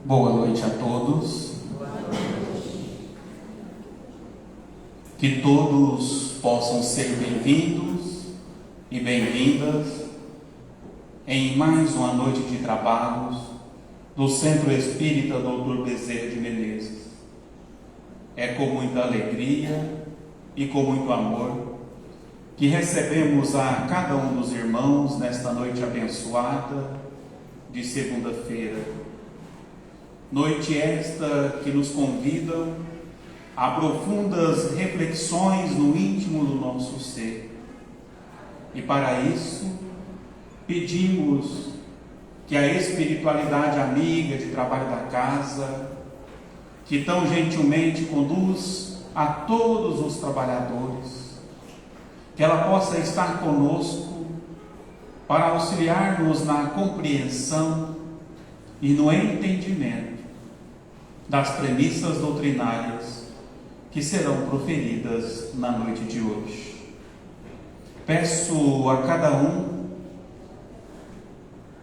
Boa noite a todos. Que todos possam ser bem-vindos e bem-vindas em mais uma noite de trabalhos do Centro Espírita Dr. Bezerra de Menezes. É com muita alegria e com muito amor que recebemos a cada um dos irmãos nesta noite abençoada de segunda-feira. Noite esta que nos convida a profundas reflexões no íntimo do nosso ser. E para isso, pedimos que a espiritualidade amiga de trabalho da casa, que tão gentilmente conduz a todos os trabalhadores, que ela possa estar conosco para auxiliar-nos na compreensão e no entendimento das premissas doutrinárias que serão proferidas na noite de hoje. Peço a cada um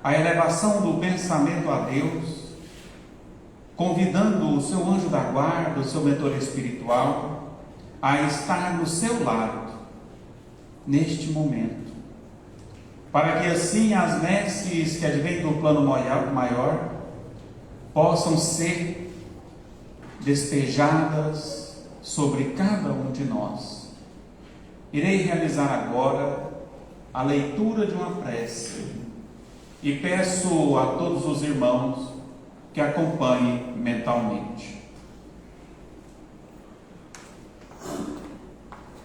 a elevação do pensamento a Deus, convidando o seu anjo da guarda, o seu mentor espiritual, a estar no seu lado neste momento, para que assim as messes que advêm do plano maior possam ser despejadas sobre cada um de nós. Irei realizar agora a leitura de uma prece e peço a todos os irmãos que acompanhem mentalmente.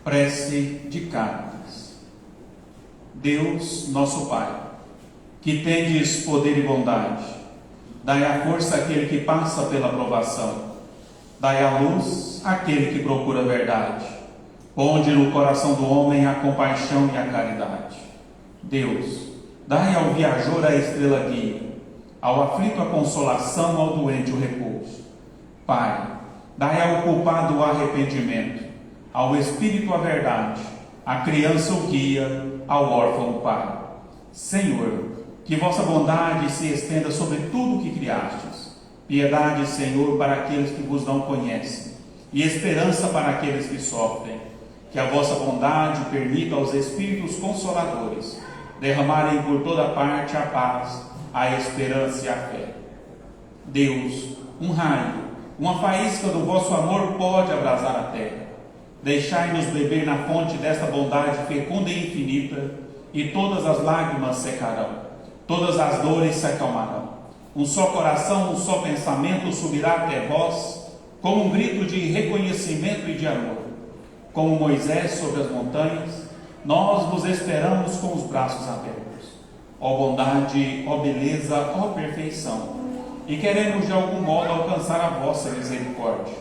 Prece de Cartas. Deus, nosso Pai, que tendes poder e bondade, dai a força àquele que passa pela provação, dai a luz àquele que procura a verdade, ponde no coração do homem a compaixão e a caridade. Deus, dai ao viajor a estrela guia, ao aflito a consolação, ao doente o repouso. Pai, dai ao culpado o arrependimento, ao espírito a verdade, à criança o guia, ao órfão o pai. Senhor, que vossa bondade se estenda sobre tudo o que criastes. Piedade, Senhor, para aqueles que vos não conhecem, e esperança para aqueles que sofrem. Que a vossa bondade permita aos Espíritos Consoladores derramarem por toda parte a paz, a esperança e a fé. Deus, um raio, uma faísca do vosso amor pode abrasar a terra. Deixai-nos beber na fonte desta bondade fecunda e infinita, e todas as lágrimas secarão, todas as dores se acalmarão. Um só coração, um só pensamento subirá até vós, como um grito de reconhecimento e de amor. Como Moisés sobre as montanhas, nós vos esperamos com os braços abertos. Ó bondade, ó beleza, ó perfeição. E queremos de algum modo alcançar a vossa misericórdia.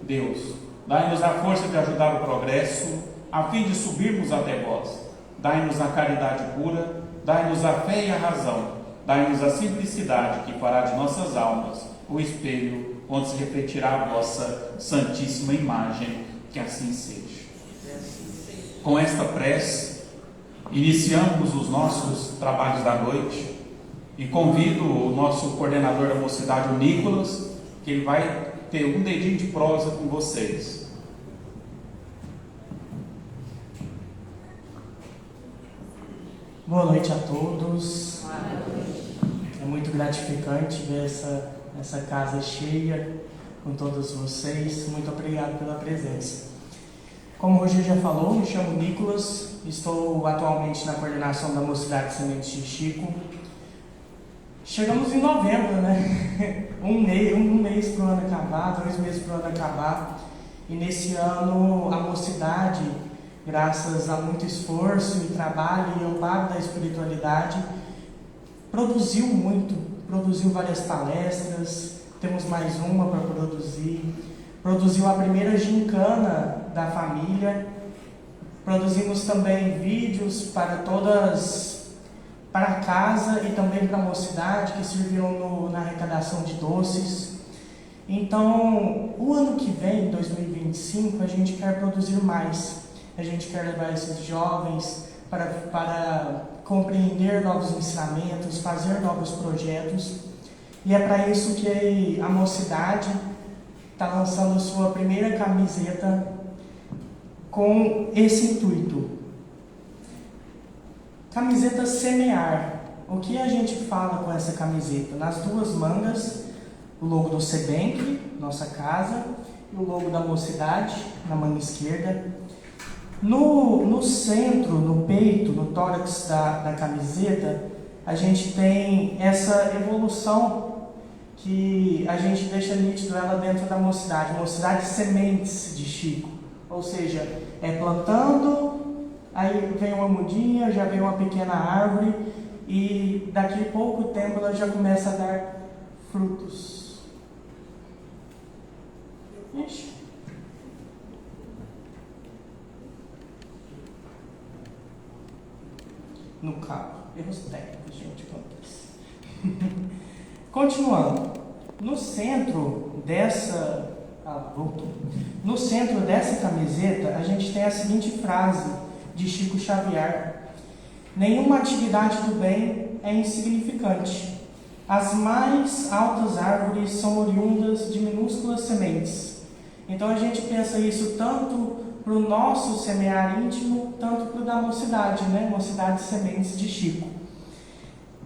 Deus, dai-nos a força de ajudar o progresso, a fim de subirmos até vós. Dai-nos a caridade pura, dai-nos a fé e a razão. Dai-nos a simplicidade que fará de nossas almas o espelho onde se refletirá a vossa santíssima imagem, que assim seja. Com esta prece, iniciamos os nossos trabalhos da noite e convido o nosso coordenador da mocidade, o Nicolas, que ele vai ter um dedinho de prosa com vocês. Boa noite a todos. É muito gratificante ver essa casa cheia com todos vocês. Muito obrigado pela presença. Como o Rogério já falou, me chamo Nicolas, estou atualmente na coordenação da Mocidade Sementes de Chico. Chegamos em novembro, né? Um mês para o ano acabar, 2 meses para o ano acabar. E nesse ano a Mocidade, graças a muito esforço e trabalho e amparo da espiritualidade, produziu muito, produziu várias palestras, temos mais uma para produziu a primeira gincana da família, produzimos também vídeos para casa e também para a mocidade, que serviram na arrecadação de doces. Então, o ano que vem, 2025, a gente quer produzir mais, a gente quer levar esses jovens para compreender novos ensinamentos, fazer novos projetos. E é para isso que a Mocidade está lançando sua primeira camiseta com esse intuito. Camiseta Semear. O que a gente fala com essa camiseta? Nas duas mangas, o logo do Sebenc, nossa casa, e o logo da Mocidade, na manga esquerda. No centro, no peito, no tórax da camiseta, a gente tem essa evolução que a gente deixa nítido ela dentro da Mocidade. Mocidade Sementes de Chico. Ou seja, é plantando, aí vem uma mudinha, já vem uma pequena árvore e daqui a pouco tempo ela já começa a dar frutos. Ixi. No cabo. Erros técnicos, gente, acontece. Continuando. No centro dessa camiseta, a gente tem a seguinte frase de Chico Xavier: nenhuma atividade do bem é insignificante. As mais altas árvores são oriundas de minúsculas sementes. Então a gente pensa isso tanto para o nosso semear íntimo, tanto para o da Mocidade, né? Mocidade Sementes de Chico.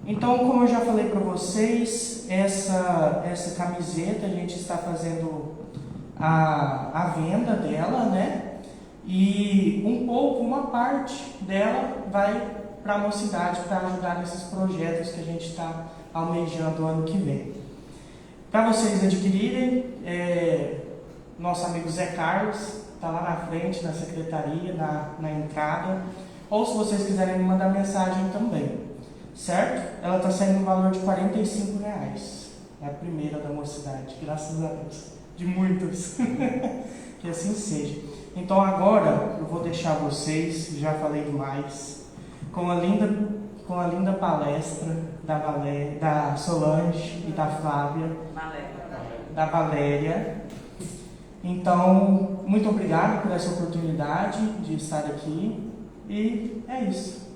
Então, como eu já falei para vocês, essa camiseta a gente está fazendo a venda dela, né? E uma parte dela vai para a Mocidade para ajudar nesses projetos que a gente está almejando o ano que vem. Para vocês adquirirem, nosso amigo Zé Carlos está lá na frente, na secretaria, na entrada, ou se vocês quiserem me mandar mensagem também. Certo? Ela está saindo no valor de R$45. É a primeira da Mocidade, graças a Deus. De muitas. Que assim seja. Então agora eu vou deixar vocês, já falei demais, com a linda palestra da Solange e da Flávia. Da Valéria. Então, muito obrigado por essa oportunidade de estar aqui. E é isso.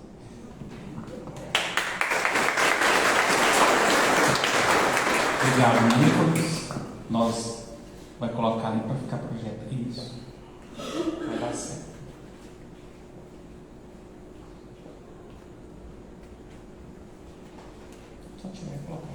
Obrigado, Nicolas. Nós vai colocar ali para ficar projeto. Isso. Vai dar certo. Só tiver colocado.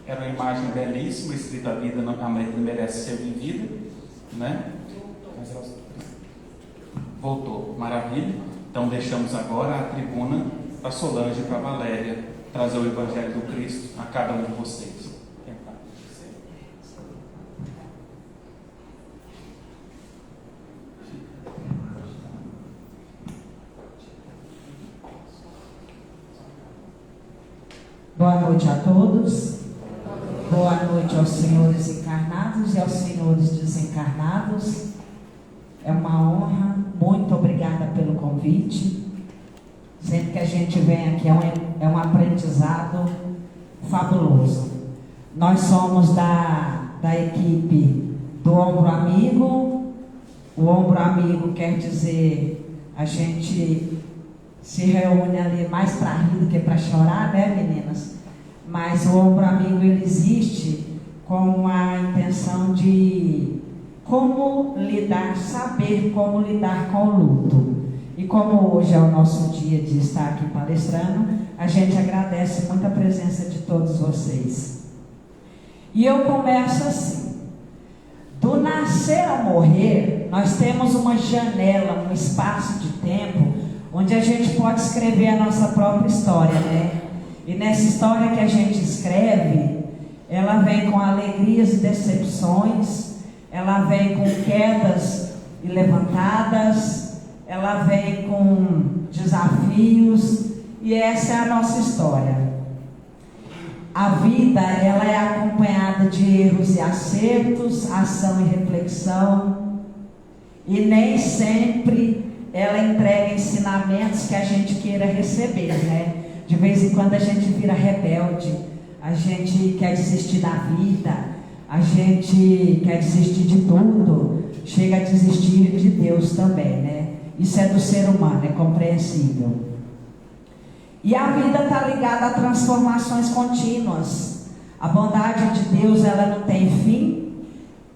Era uma imagem belíssima, escrita: a vida não merece ser vivida, né? Voltou, maravilha. Então deixamos agora a tribuna para Solange e para Valéria trazer o Evangelho do Cristo a cada um de vocês. Boa noite a todos. Boa noite aos senhores encarnados e aos senhores desencarnados. É uma honra, muito obrigada pelo convite. Sempre que a gente vem aqui é um aprendizado fabuloso. Nós somos da equipe do Ombro Amigo. O Ombro Amigo quer dizer, a gente se reúne ali mais para rir do que para chorar, né, meninas? Mas o Ombro Amigo, ele existe com a intenção de saber como lidar com o luto. E como hoje é o nosso dia de estar aqui palestrando, a gente agradece muito a presença de todos vocês. E eu começo assim: do nascer ao morrer, nós temos uma janela, um espaço de tempo, onde a gente pode escrever a nossa própria história, né? E nessa história que a gente escreve, ela vem com alegrias e decepções, ela vem com quedas e levantadas, ela vem com desafios, e essa é a nossa história. A vida, ela é acompanhada de erros e acertos, ação e reflexão, e nem sempre ela entrega ensinamentos que a gente queira receber, né? De vez em quando a gente vira rebelde, a gente quer desistir da vida, a gente quer desistir de tudo, chega a desistir de Deus também, né? Isso é do ser humano, é compreensível. E a vida está ligada a transformações contínuas. A bondade de Deus, ela não tem fim,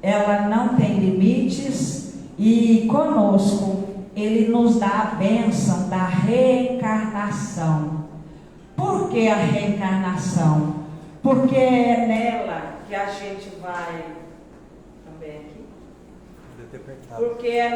ela não tem limites, e conosco Ele nos dá a bênção da reencarnação. Por que a reencarnação? Porque é nela que a gente vai também aqui. Porque é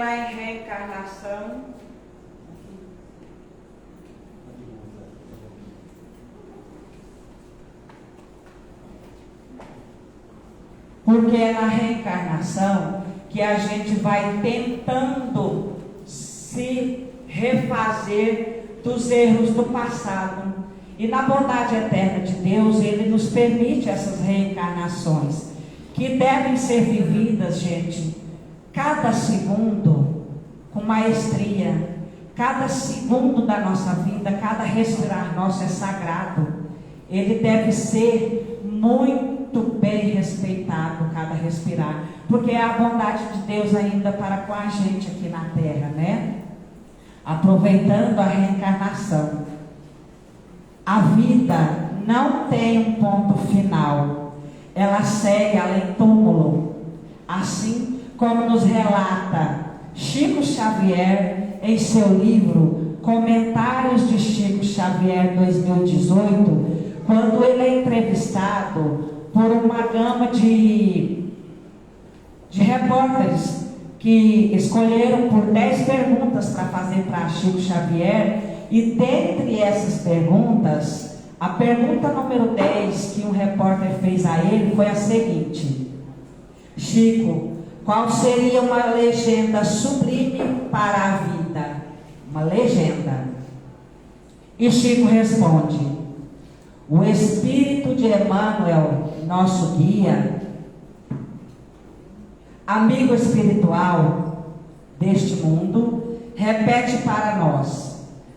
na reencarnação que a gente vai tentando se refazer dos erros do passado. E na bondade eterna de Deus, Ele nos permite essas reencarnações, que devem ser vividas, gente, cada segundo com maestria. Cada segundo da nossa vida, cada respirar nosso é sagrado. Ele deve ser muito bem respeitado, cada respirar, porque é a bondade de Deus ainda para com a gente aqui na terra, né? Aproveitando a reencarnação, a vida não tem um ponto final, ela segue além túmulo, assim como nos relata Chico Xavier em seu livro Comentários de Chico Xavier 2018, quando ele é entrevistado por uma gama de repórteres que escolheram por 10 perguntas para fazer para Chico Xavier. E dentre essas perguntas, a pergunta número 10 que um repórter fez a ele foi a seguinte: Chico, qual seria uma legenda sublime para a vida? Uma legenda. E Chico responde: o Espírito de Emmanuel, nosso guia, amigo espiritual deste mundo, repete para nós: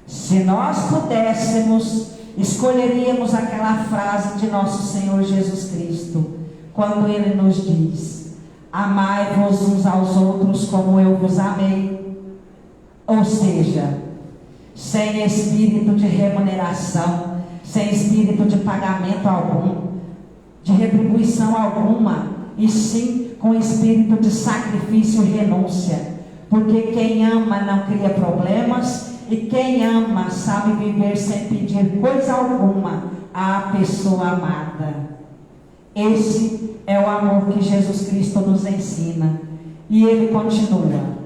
se nós pudéssemos, escolheríamos aquela frase de nosso Senhor Jesus Cristo, quando Ele nos diz: amai-vos uns aos outros como eu vos amei. Ou seja, sem espírito de remuneração, sem espírito de pagamento algum, de retribuição alguma, e sim com espírito de sacrifício e renúncia, porque quem ama não cria problemas, e quem ama sabe viver sem pedir coisa alguma à pessoa amada. Esse é o amor que Jesus Cristo nos ensina. E Ele continua: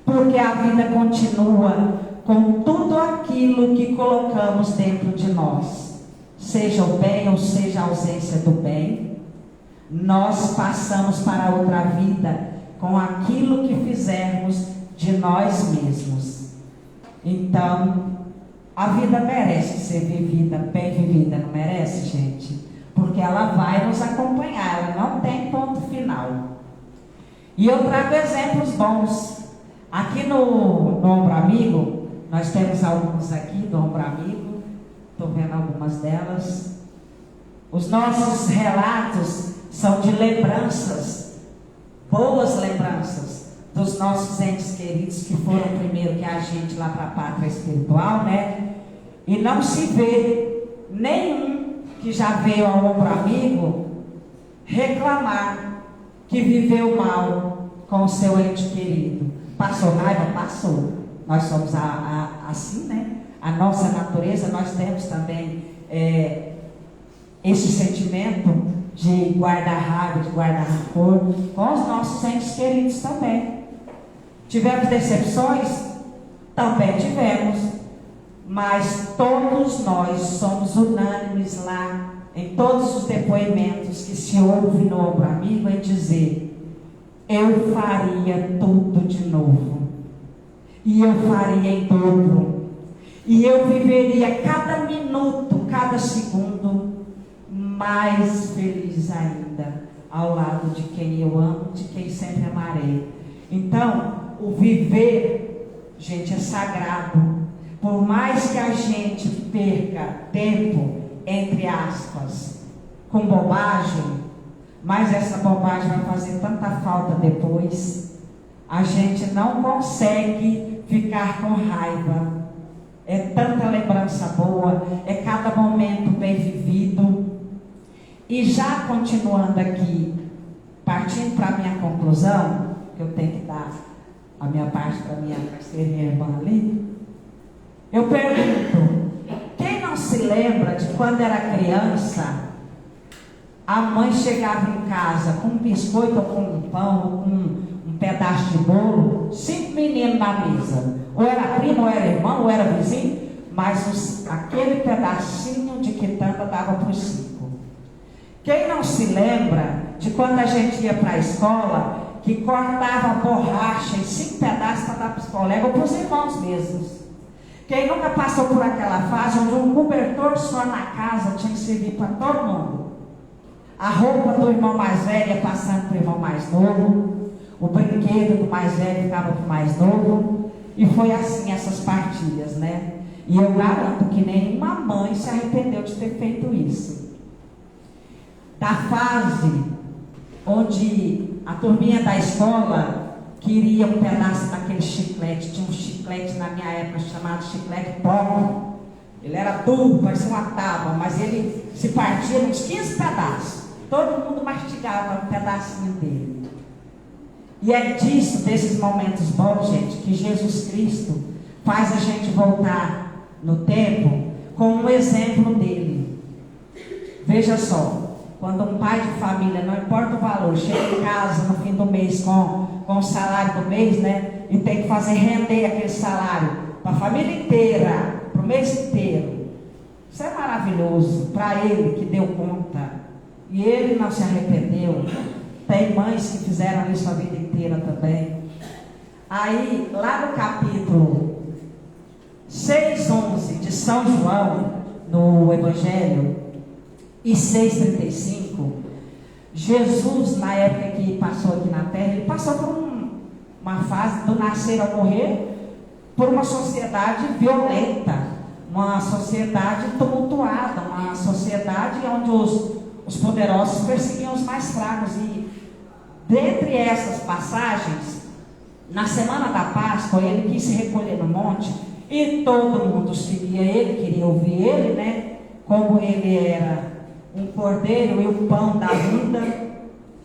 porque a vida continua com tudo aquilo que colocamos dentro de nós, seja o bem ou seja a ausência do bem, nós passamos para outra vida com aquilo que fizermos de nós mesmos. Então, a vida merece ser vivida, bem vivida, não merece, gente? Porque ela vai nos acompanhar, ela não tem ponto final. E eu trago exemplos bons. Aqui no Ombro Amigo, nós temos alguns aqui do Ombro Amigo, estou vendo algumas delas. Os nossos relatos são de lembranças, boas lembranças, dos nossos entes queridos que foram primeiro que a gente lá para a pátria espiritual, né? E não se vê nenhum que já veio ao Ombro Amigo reclamar que viveu mal com o seu ente querido. Passou raiva? Passou. Nós somos assim, né? A nossa natureza, nós temos também esse sentimento de guardar raiva, de guardar rancor com os nossos entes queridos também. Tivemos decepções? Também tivemos. Mas todos nós somos unânimes lá, em todos os depoimentos que se ouve no Ombro Amigo, em dizer: eu faria tudo de novo. E eu faria em dobro. E eu viveria cada minuto, cada segundo, mais feliz ainda, ao lado de quem eu amo, de quem sempre amarei. Então, o viver, gente, é sagrado. Por mais que a gente perca tempo entre aspas, com bobagem, mas essa bobagem vai fazer tanta falta depois, a gente não consegue ficar com raiva. É tanta lembrança boa, é cada momento bem vivido. E já continuando aqui, partindo para a minha conclusão, que eu tenho que dar a minha parte para a minha parceira e irmã ali, eu pergunto, quem não se lembra de quando era criança, a mãe chegava em casa com um biscoito ou com um pão, ou com um pedaço de bolo, 5 meninos na mesa, ou era primo, ou era irmão, ou era vizinho, mas aquele pedacinho de quitanda dava para os 5. Quem não se lembra de quando a gente ia para a escola, que cortava a borracha em 5 pedaços para dar para os colegas ou para os irmãos mesmos? Quem nunca passou por aquela fase onde um cobertor só na casa tinha que servir para todo mundo? A roupa do irmão mais velho ia passando para o irmão mais novo, o brinquedo do mais velho ficava para o mais novo, e foi assim essas partilhas, né? E eu garanto que nenhuma mãe se arrependeu de ter feito isso. Da fase onde a turminha da escola queria um pedaço daquele chiclete, tinha um chiclete na minha época chamado chiclete pop. Ele era duro, parecia uma tábua, mas ele se partia nos 15 pedaços. Todo mundo mastigava um pedacinho dele. E é disso, desses momentos bons, gente, que Jesus Cristo faz a gente voltar no tempo com um exemplo dele. Veja só, quando um pai de família, não importa o valor, chega em casa no fim do mês com o salário do mês, né? E tem que fazer render aquele salário para a família inteira, para o mês inteiro. Isso é maravilhoso para ele que deu conta. E ele não se arrependeu. Tem mães que fizeram isso a vida inteira também. Aí, lá no capítulo 6:11 de São João, no Evangelho, e 6:35, Jesus, na época que passou aqui na terra, ele passou por uma fase do nascer ao morrer, por uma sociedade violenta, uma sociedade tumultuada, uma sociedade onde os poderosos perseguiam os mais fracos. E dentre essas passagens, na semana da Páscoa, ele quis se recolher no monte e todo mundo seguia ele, queria ouvir ele, né? Como ele era um cordeiro e o pão da vida,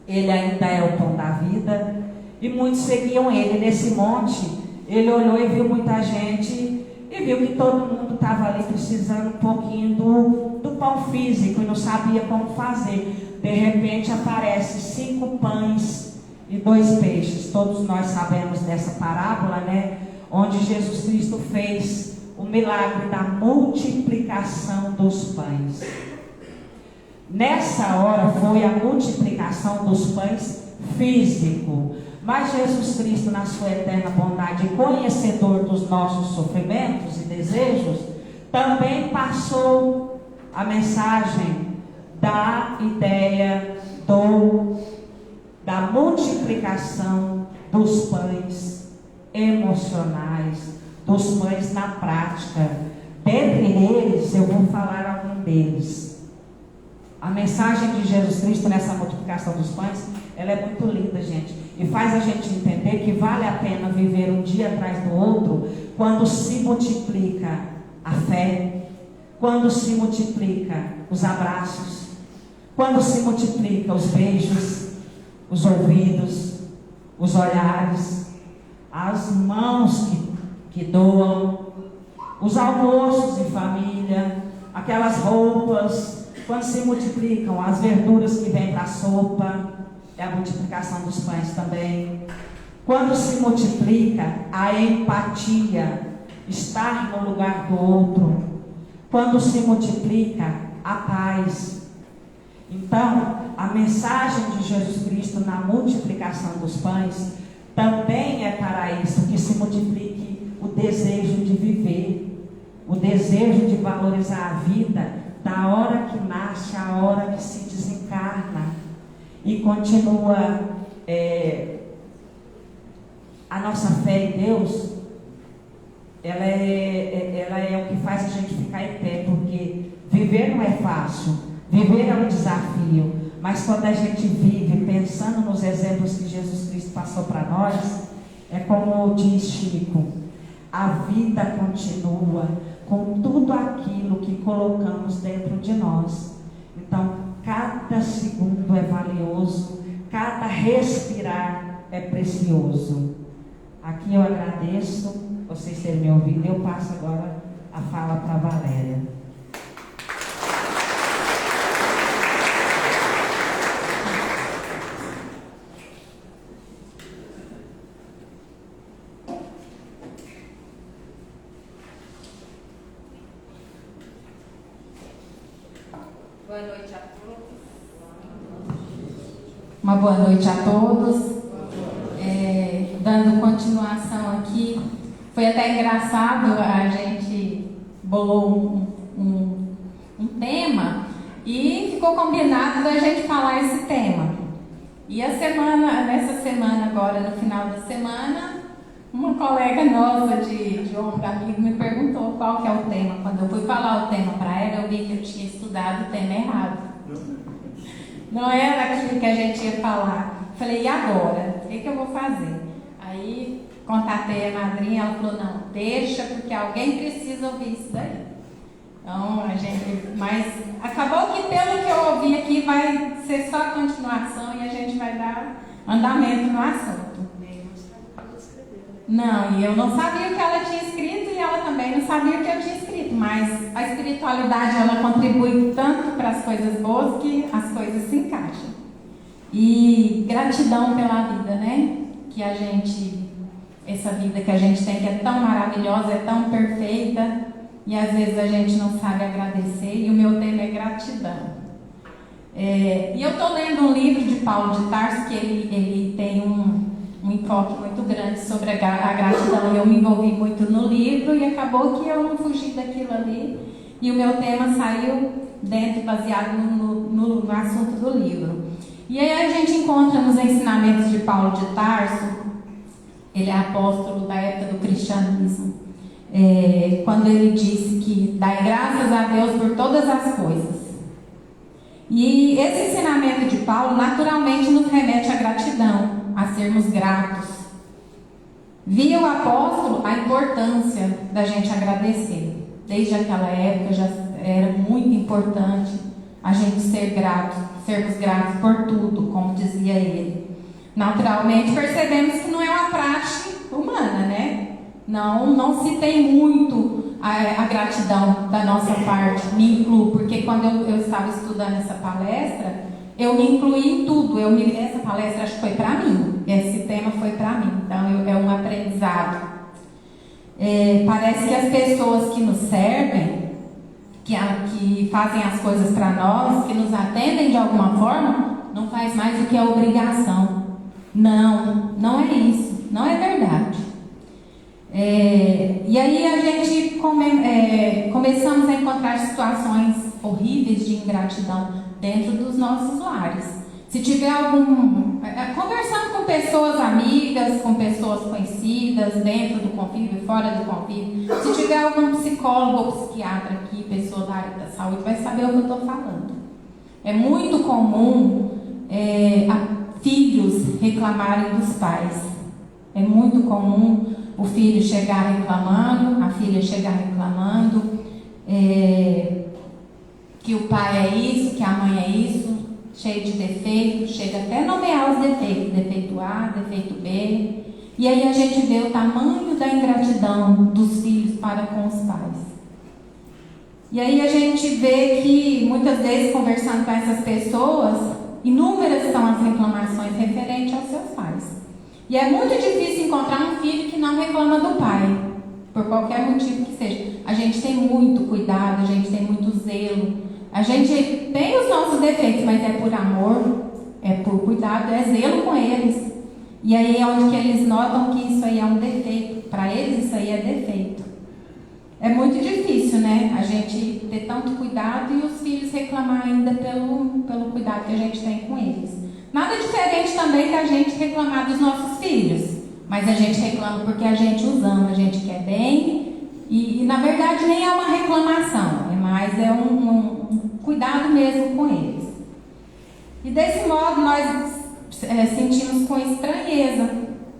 ele ainda é o pão da vida, e muitos seguiam ele. Nesse monte, ele olhou e viu muita gente, e viu que todo mundo estava ali precisando um pouquinho do pão físico, e não sabia como fazer. De repente aparece 5 pães e 2 peixes. Todos nós sabemos dessa parábola, né? Onde Jesus Cristo fez o milagre da multiplicação dos pães. Nessa hora foi a multiplicação dos pães físico, mas Jesus Cristo, na sua eterna bondade e conhecedor dos nossos sofrimentos e desejos, também passou a mensagem da ideia da multiplicação dos pães emocionais, dos pães na prática. Dentre eles, eu vou falar algum deles. A mensagem de Jesus Cristo nessa multiplicação dos pães, ela é muito linda, gente, e faz a gente entender que vale a pena viver um dia atrás do outro quando se multiplica a fé, quando se multiplica os abraços, quando se multiplica os beijos, os ouvidos, os olhares, as mãos que doam, os almoços em família, aquelas roupas. Quando se multiplicam as verduras que vêm para a sopa, é a multiplicação dos pães também. Quando se multiplica a empatia, estar no lugar do outro. Quando se multiplica a paz. Então, a mensagem de Jesus Cristo na multiplicação dos pães também é para isso, que se multiplique o desejo de viver, o desejo de valorizar a vida, da hora que nasce à hora que se desencarna, e continua a nossa fé em Deus. Ela é o que faz a gente ficar em pé, porque Viver não é fácil, viver é um desafio, mas quando a gente vive pensando nos exemplos que Jesus Cristo passou para nós, é como diz Chico, a vida continua com tudo aquilo que colocamos dentro de nós. Então, cada segundo é valioso, cada respirar é precioso. Aqui eu agradeço vocês terem me ouvido. Eu passo agora a fala para a Valéria. Boa noite a todos. Uma boa noite a todos. Dando continuação aqui, foi até engraçado, a gente bolou um tema e ficou combinado da gente falar esse tema. E nessa semana agora, no final da semana, uma colega nossa de ombro amigo me perguntou qual que é o tema. Quando eu fui falar o tema para ela, eu vi que eu tinha estudado o tema errado. Não era aquilo que a gente ia falar. Falei, e agora? O que eu vou fazer? Aí contatei a madrinha, ela falou, não, deixa, porque alguém precisa ouvir isso daí. Então, mas acabou que pelo que eu ouvi aqui vai ser só a continuação e a gente vai dar andamento no assunto. Não, e eu não sabia o que ela tinha escrito e ela também não sabia o que eu tinha escrito, mas a espiritualidade ela contribui tanto para as coisas boas que as coisas se encaixam. E gratidão pela vida, né? Essa vida que a gente tem, que é tão maravilhosa, é tão perfeita, e às vezes a gente não sabe agradecer, e o meu tema é gratidão. E eu estou lendo um livro de Paulo de Tarso, que ele tem um enfoque muito grande sobre a gratidão, e eu me envolvi muito no livro, e acabou que eu não fugi daquilo ali, e o meu tema saiu baseado no assunto do livro. E aí a gente encontra nos ensinamentos de Paulo de Tarso, ele é apóstolo da época do cristianismo, quando ele disse que dai graças a Deus por todas as coisas. E esse ensinamento de Paulo naturalmente nos remete à gratidão, a sermos gratos. Via o apóstolo a importância da gente agradecer. Desde aquela época já era muito importante a gente sermos gratos por tudo, como dizia ele. Naturalmente percebemos que não é uma praxe humana, né? Não se tem muito a gratidão da nossa parte, me incluo, porque quando eu estava estudando essa palestra, eu me incluí em tudo. Essa palestra acho que foi para mim, esse tema foi para mim, então é um aprendizado. Parece que as pessoas que nos servem, que fazem as coisas para nós, que nos atendem de alguma forma, não faz mais do que a obrigação. Não é isso, não é verdade. E aí a gente começamos a encontrar situações horríveis de ingratidão dentro dos nossos lares. Se tiver conversando com pessoas amigas, com pessoas conhecidas, dentro do convívio, fora do convívio, se tiver algum psicólogo ou psiquiatra aqui, pessoa da área da saúde, vai saber o que eu estou falando. É muito comum filhos reclamarem dos pais. É muito comum o filho chegar reclamando, a filha chegar reclamando, que o pai é isso, que a mãe é isso, cheio de defeitos, chega até a nomear os defeitos, defeito A, defeito B, e aí a gente vê o tamanho da ingratidão dos filhos para com os pais. E aí a gente vê que muitas vezes conversando com essas pessoas, inúmeras são as reclamações referentes aos seus pais. E é muito difícil encontrar um filho que não reclama do pai, por qualquer motivo que seja. A gente tem muito cuidado, a gente tem muito zelo, a gente tem os nossos defeitos, mas é por amor, é por cuidado, é zelo com eles. E aí é onde que eles notam que isso aí é um defeito, para eles isso aí é defeito. É muito difícil, né? A gente ter tanto cuidado e os filhos reclamar ainda pelo cuidado que a gente tem com eles. Nada diferente também da gente reclamar dos nossos filhos, mas a gente reclama porque a gente os ama, a gente quer bem, e na verdade nem é uma reclamação, é mas é um cuidado mesmo com eles. E desse modo nós sentimos com estranheza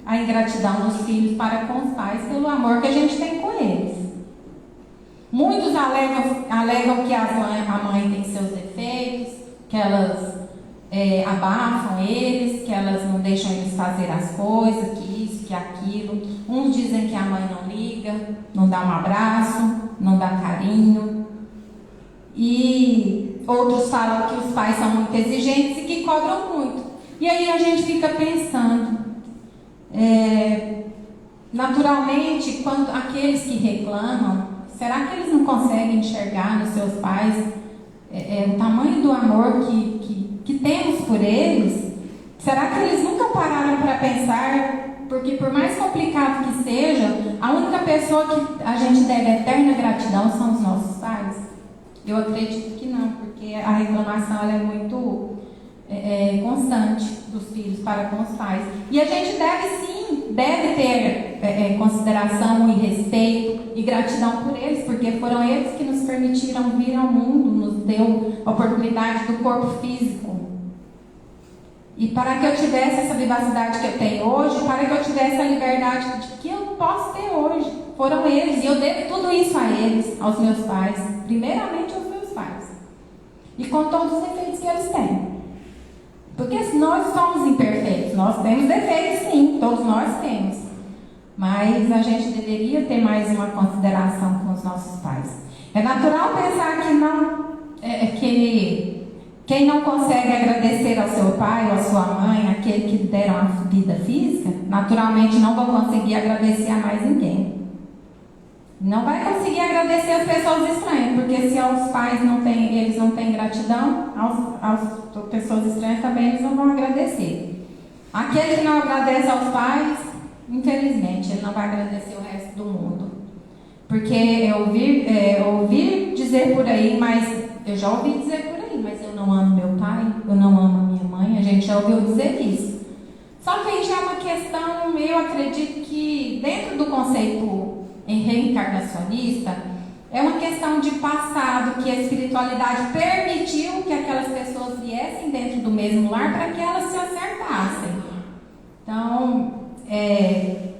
a ingratidão dos filhos para com os pais pelo amor que a gente tem com eles. Muitos alegam que a mãe tem seus defeitos, que elas abafam eles, que elas não deixam eles fazer as coisas, que isso, que aquilo. Uns dizem que a mãe não liga, não dá um abraço, não dá carinho. E outros falam que os pais são muito exigentes e que cobram muito. E aí a gente fica pensando, naturalmente, quando aqueles que reclamam, será que eles não conseguem enxergar nos seus pais o tamanho do amor que temos por eles? Será que eles nunca pararam para pensar? Porque por mais complicado que seja, a única pessoa que a gente deve eterna gratidão são os nossos pais? Eu acredito que não, porque a reclamação ela é muito constante dos filhos para com os pais. E a gente deve ter consideração e respeito e gratidão por eles, porque foram eles que nos permitiram vir ao mundo, nos deu a oportunidade do corpo físico. E para que eu tivesse essa vivacidade que eu tenho hoje, para que eu tivesse a liberdade que eu posso ter hoje, foram eles. E eu devo tudo isso a eles, aos meus pais, primeiramente aos meus pais. E com todos os defeitos que eles têm. Porque nós somos imperfeitos, nós temos defeitos sim, todos nós temos. Mas a gente deveria ter mais uma consideração com os nossos pais. É natural pensar que não, quem não consegue agradecer ao seu pai ou à sua mãe, aquele que deram a vida física, naturalmente não vai conseguir agradecer a mais ninguém. Não vai conseguir agradecer as pessoas estranhas, porque se aos pais eles não têm gratidão, às pessoas estranhas também eles não vão agradecer. Aquele que não agradece aos pais, infelizmente, ele não vai agradecer o resto do mundo. Porque eu ouvi dizer por aí, mas eu já ouvi dizer por aí, mas eu não amo meu pai, eu não amo a minha mãe, a gente já ouviu dizer isso. Só que aí já é uma questão, eu acredito que dentro do conceito reencarnacionista, é uma questão de passado, que a espiritualidade permitiu que aquelas pessoas viessem dentro do mesmo lar para que elas se acertassem. Então,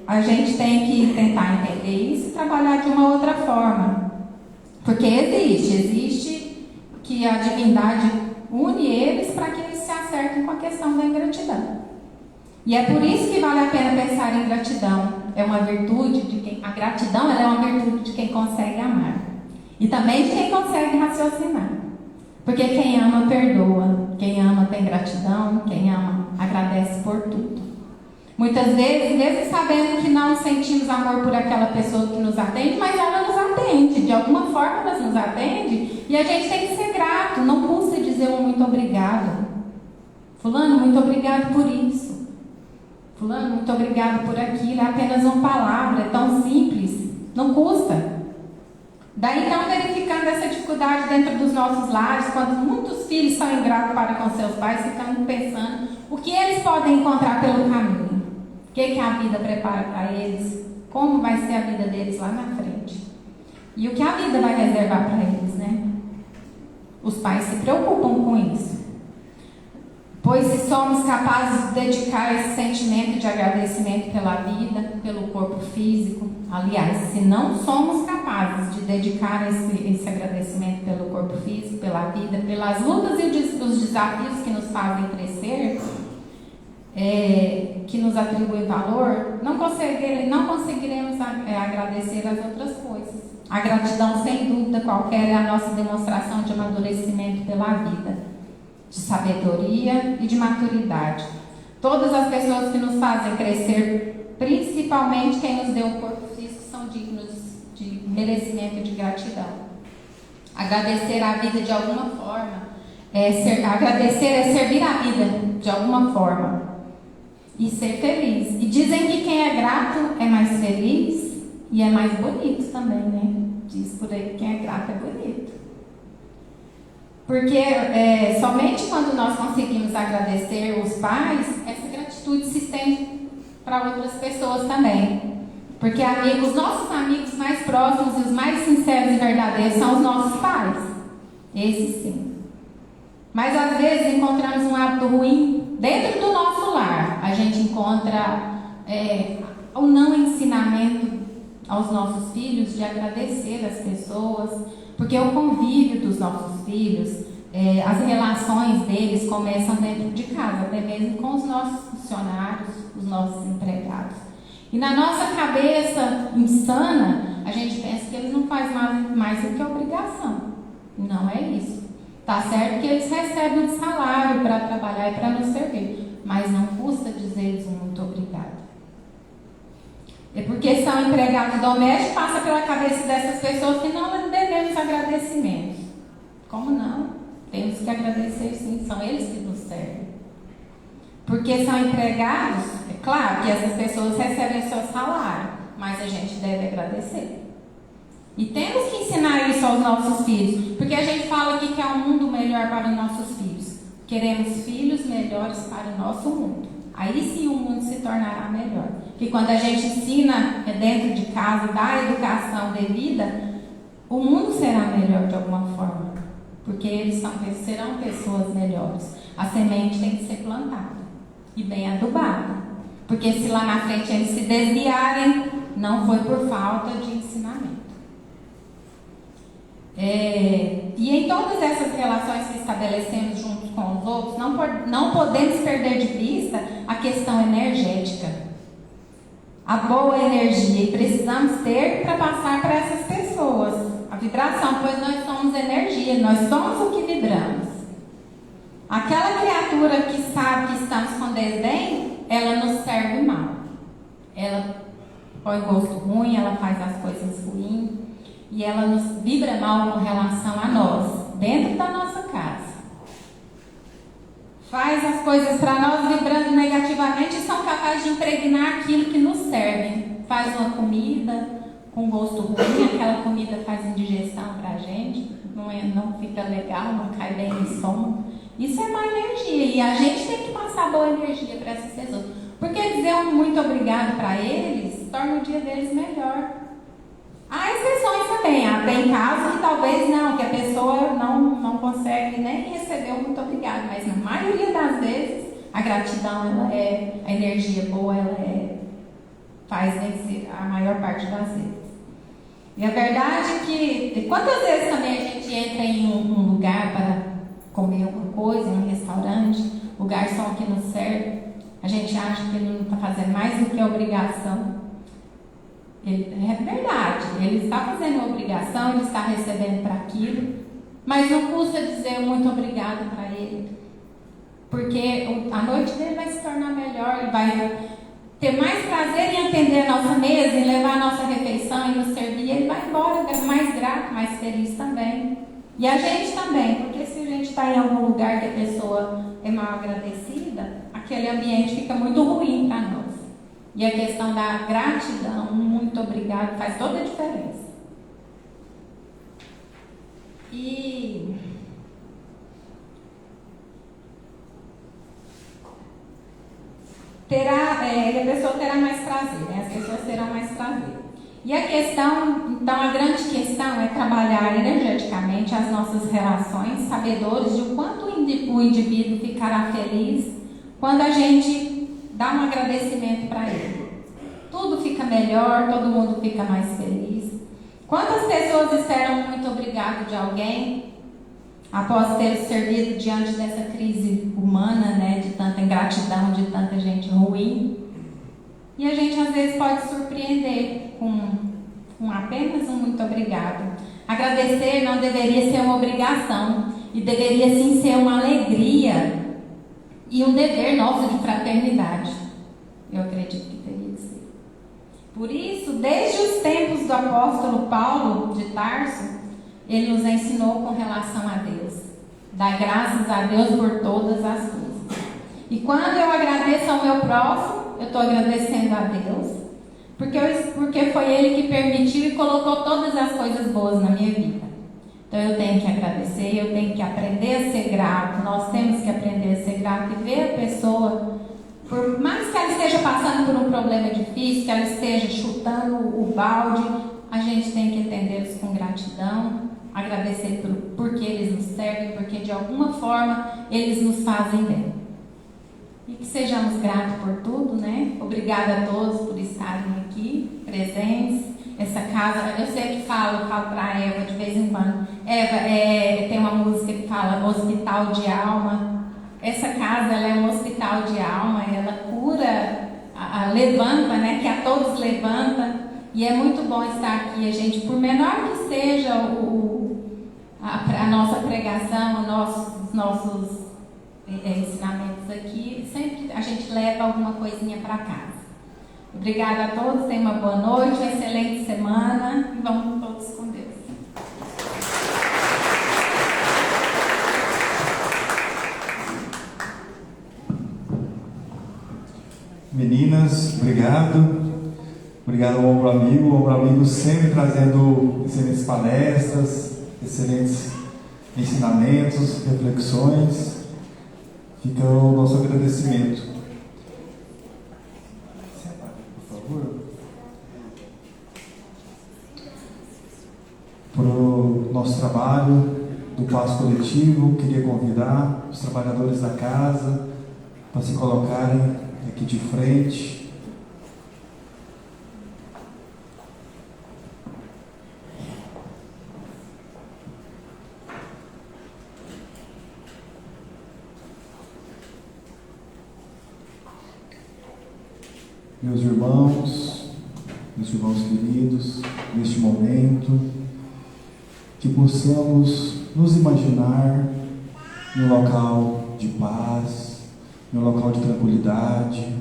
a gente tem que tentar entender isso e trabalhar de uma outra forma. Porque existe que a divindade une eles para que eles se acertem com a questão da ingratidão. E é por isso que vale a pena pensar em gratidão. É uma virtude a gratidão ela é uma virtude de quem consegue amar. E também de quem consegue raciocinar. Porque quem ama perdoa, quem ama tem gratidão, quem ama agradece por tudo. Muitas vezes, mesmo sabendo que não sentimos amor por aquela pessoa que nos atende, mas ela nos atende, de alguma forma ela nos atende, e a gente tem que ser grato, não custa dizer um muito obrigado. Fulano, muito obrigado por isso. Fulano, muito obrigado por aquilo, é apenas uma palavra, é tão simples, não custa. Daí não verificando essa dificuldade dentro dos nossos lares, quando muitos filhos são ingratos para com seus pais, ficando pensando o que eles podem encontrar pelo caminho, o que a vida prepara para eles, como vai ser a vida deles lá na frente. E o que a vida vai reservar para eles, né? Os pais se preocupam com isso. Pois se somos capazes de dedicar esse sentimento de agradecimento pela vida, pelo corpo físico, aliás, se não somos capazes de dedicar esse agradecimento pelo corpo físico, pela vida, pelas lutas e os desafios que nos fazem crescer, que nos atribuem valor, não conseguiremos agradecer as outras coisas. A gratidão, sem dúvida qualquer, é a nossa demonstração de amadurecimento pela vida, de sabedoria e de maturidade. Todas as pessoas que nos fazem crescer, principalmente quem nos deu o corpo físico, são dignos de merecimento e de gratidão. Agradecer a vida de alguma forma, agradecer é servir a vida de alguma forma e ser feliz. E dizem que quem é grato é mais feliz e é mais bonito também, né? Diz por aí que quem é grato é bonito. Porque somente quando nós conseguimos agradecer os pais, essa gratitude se estende para outras pessoas também. Porque os nossos amigos mais próximos e os mais sinceros e verdadeiros são os nossos pais. Esses sim. Mas às vezes encontramos um hábito ruim dentro do nosso lar. A gente encontra o não ensinamento aos nossos filhos de agradecer as pessoas, porque o convívio dos nossos filhos, as relações deles começam dentro de casa, até mesmo com os nossos funcionários, os nossos empregados. E na nossa cabeça insana, a gente pensa que eles não fazem mais do que obrigação. Não é isso. Tá certo que eles recebem um salário para trabalhar e para nos servir, mas não custa dizer-lhes um muito obrigado. É porque são empregados domésticos, passa pela cabeça dessas pessoas que não devemos agradecimentos. Como não? Temos que agradecer sim, são eles que nos servem. Porque são empregados, é claro que essas pessoas recebem o seu salário, mas a gente deve agradecer. E temos que ensinar isso aos nossos filhos, porque a gente fala que quer um mundo melhor para os nossos filhos. Queremos filhos melhores para o nosso mundo. Aí sim o mundo se tornará melhor. Porque quando a gente ensina dentro de casa, dá a educação devida, o mundo será melhor de alguma forma. Porque eles serão pessoas melhores. A semente tem que ser plantada e bem adubada. Porque se lá na frente eles se desviarem, não foi por falta de ensinamento. E em todas essas relações que estabelecemos juntos com os outros, não podemos perder de vista a questão energética, a boa energia, e precisamos ter para passar para essas pessoas a vibração, pois nós somos energia, nós somos o que vibramos. Aquela criatura que sabe que estamos com desdém, ela nos serve mal, ela põe gosto ruim, ela faz as coisas ruins. E ela nos vibra mal com relação a nós, dentro da nossa casa. Faz as coisas para nós vibrando negativamente e são capazes de impregnar aquilo que nos serve. Faz uma comida com gosto ruim, aquela comida faz indigestão para a gente, não fica legal, não cai bem no estômago. Isso é má energia e a gente tem que passar boa energia para essas pessoas. Porque dizer um muito obrigado para eles torna o dia deles melhor. Há exceções também, tem casos que talvez não, que a pessoa não consegue nem receber um muito obrigado, mas na maioria das vezes a gratidão, a energia boa, faz vencer a maior parte das vezes. E a verdade é que quantas vezes também a gente entra em um lugar para comer alguma coisa, em um restaurante, o garçom que nos serve, a gente acha que ele não está fazendo mais do que a obrigação. É verdade, ele está fazendo uma obrigação, ele está recebendo para aquilo, mas não custa dizer muito obrigado para ele, porque a noite dele vai se tornar melhor, ele vai ter mais prazer em atender a nossa mesa, em levar a nossa refeição e nos servir, ele vai embora mais grato, mais feliz também. E a gente também, porque se a gente está em algum lugar que a pessoa é mal agradecida, aquele ambiente fica muito ruim para nós. E a questão da gratidão, muito obrigado, faz toda a diferença. E a pessoa terá mais prazer, né? As pessoas terão mais prazer. E a questão, então a grande questão é trabalhar energeticamente as nossas relações, sabedores de o quanto o indivíduo ficará feliz quando a gente dá um agradecimento para ele. Tudo fica melhor, todo mundo fica mais feliz. Quantas pessoas esperam muito obrigado de alguém após ter servido diante dessa crise humana, né, de tanta ingratidão, de tanta gente ruim? E a gente às vezes pode surpreender com apenas um muito obrigado. Agradecer não deveria ser uma obrigação e deveria sim ser uma alegria e um dever nosso de fraternidade. Eu acredito que teria que ser. Por isso, desde os tempos do apóstolo Paulo de Tarso, ele nos ensinou com relação a Deus. Dar graças a Deus por todas as coisas. E quando eu agradeço ao meu próximo, eu estou agradecendo a Deus, porque foi Ele que permitiu e colocou todas as coisas boas na minha vida. Então eu tenho que agradecer, eu tenho que aprender a ser grato, nós temos que aprender a ser grato e ver a pessoa Por mais que ela esteja passando por um problema difícil, que ela esteja chutando o balde, a gente tem que entendê-los com gratidão, agradecer porque eles nos servem, porque de alguma forma eles nos fazem bem. E que sejamos gratos por tudo, né? Obrigada a todos por estarem aqui, presentes. Essa casa, eu sei que falo para a Eva de vez em quando. Eva, tem uma música que fala hospital de alma. Essa casa, ela é um hospital de alma, ela cura, levanta, né? Que a todos levanta. E é muito bom estar aqui, a gente, por menor que seja a nossa pregação, os nossos ensinamentos aqui, sempre a gente leva alguma coisinha para casa. Obrigada a todos, tenham uma boa noite, uma excelente semana e vamos todos com Deus. Meninas, obrigado. Obrigado ao Ombro Amigo. O Ombro Amigo sempre trazendo excelentes palestras, excelentes ensinamentos, reflexões. Fica o nosso agradecimento. Por favor. Para o nosso trabalho do Passo Coletivo, queria convidar os trabalhadores da casa para se colocarem aqui de frente. Meus irmãos queridos, neste momento, que possamos nos imaginar em um local de paz, em um local de tranquilidade.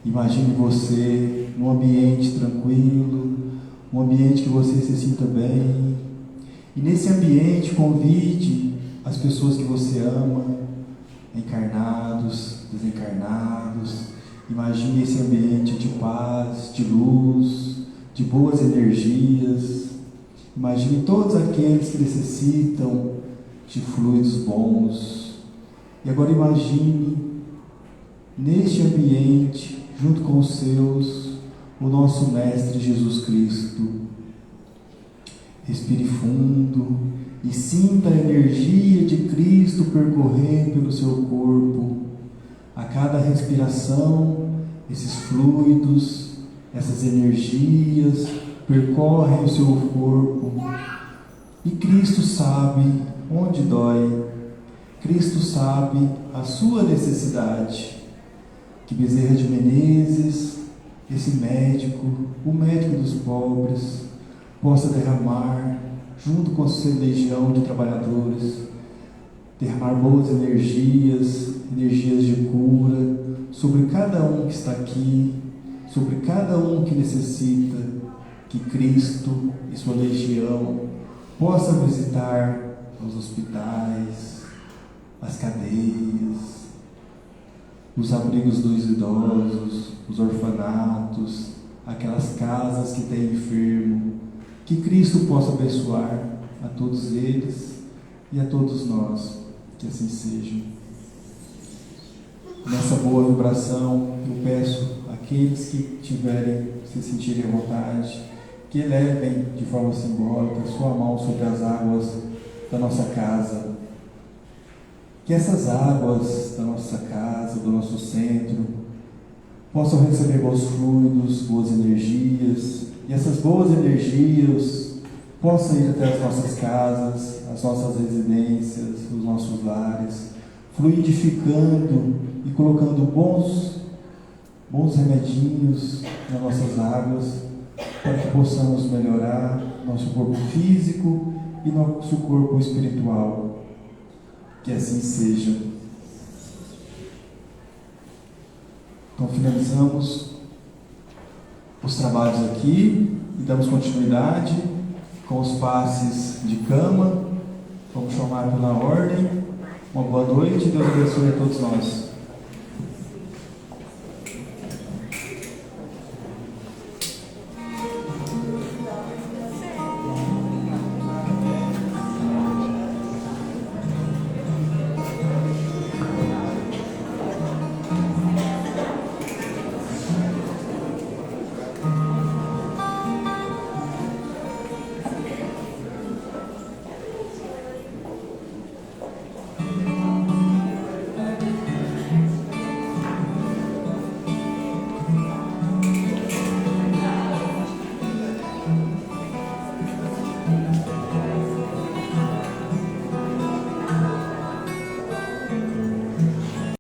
Imagine você num ambiente tranquilo, um ambiente que você se sinta bem. E nesse ambiente convide as pessoas que você ama, encarnados, desencarnados. Imagine esse ambiente de paz, de luz, de boas energias. Imagine todos aqueles que necessitam de fluidos bons. E agora imagine, neste ambiente, junto com os seus, o nosso Mestre Jesus Cristo. Respire fundo e sinta a energia de Cristo percorrer pelo seu corpo. A cada respiração, esses fluidos, essas energias percorrem o seu corpo. E Cristo sabe onde dói. Cristo sabe a sua necessidade. Que Bezerra de Menezes, esse médico, o médico dos pobres, possa derramar, junto com a sua legião de trabalhadores, derramar boas energias de cura sobre cada um que está aqui, sobre cada um que necessita, que Cristo e sua legião possa visitar os hospitais, as cadeias, os abrigos dos idosos, os orfanatos, aquelas casas que têm enfermo, que Cristo possa abençoar a todos eles e a todos nós, que assim seja. Nessa boa vibração, eu peço àqueles que se sentirem à vontade, que elevem de forma simbólica sua mão sobre as águas da nossa casa. Que essas águas da nossa casa, do nosso centro, possam receber bons fluidos, boas energias, e essas boas energias possam ir até as nossas casas, as nossas residências, os nossos lares, fluidificando e colocando bons remedinhos nas nossas águas, para que possamos melhorar nosso corpo físico e nosso corpo espiritual. Que assim seja. Então finalizamos os trabalhos aqui e damos continuidade com os passes de cama. Vamos chamar pela ordem. Uma boa noite e Deus abençoe a todos nós.